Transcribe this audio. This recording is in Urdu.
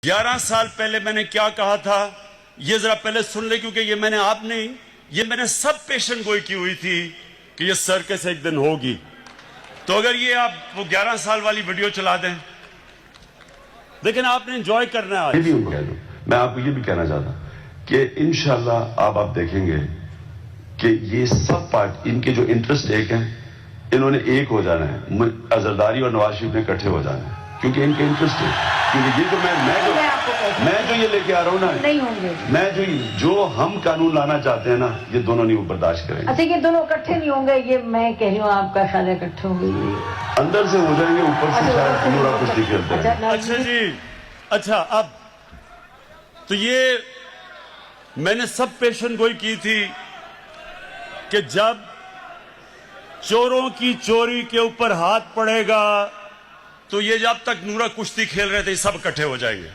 11 سال پہلے میں نے کیا کہا تھا یہ ذرا پہلے سن لے، کیونکہ یہ میں نے آپ نہیں، یہ میں نے سب پیشن گوئی کی ہوئی تھی کہ یہ سرکس ایک دن ہوگی. تو اگر یہ آپ وہ 11 سال والی ویڈیو چلا دیں، لیکن آپ نے انجوائے کرنا ہے. میں آپ کو یہ بھی کہنا چاہتا ہوں کہ انشاءاللہ آپ دیکھیں گے کہ یہ سب پارٹ ان کے جو انٹرسٹ ایک ہیں، انہوں نے ایک ہو جانا ہے. زرداری اور نواز شریف نے اکٹھے ہو جانا ہے کیونکہ ان کے انٹرسٹ ہے. کیونکہ یہ جو میں جو یہ لے کے آ رہا ہوں نا، نہیں ہوں گے. میں جو ہم قانون لانا چاہتے ہیں نا، یہ دونوں نہیں برداشت کریں گے. اچھا یہ دونوں اکٹھے نہیں ہوں گے، یہ میں کہہ رہی ہوں آپ کا خیال ہے اکٹھے ہوں گے؟ اندر سے ہو جائیں گے، اوپر سے شاید نورا کچھ نہیں کھیلتے ہیں. اچھا جی، اچھا اب تو یہ میں نے سب پیشن گوئی کی تھی کہ جب چوروں کی چوری کے اوپر ہاتھ پڑے گا تو یہ جب تک نورا کشتی کھیل رہے تھے سب اکٹھے ہو جائیں گے.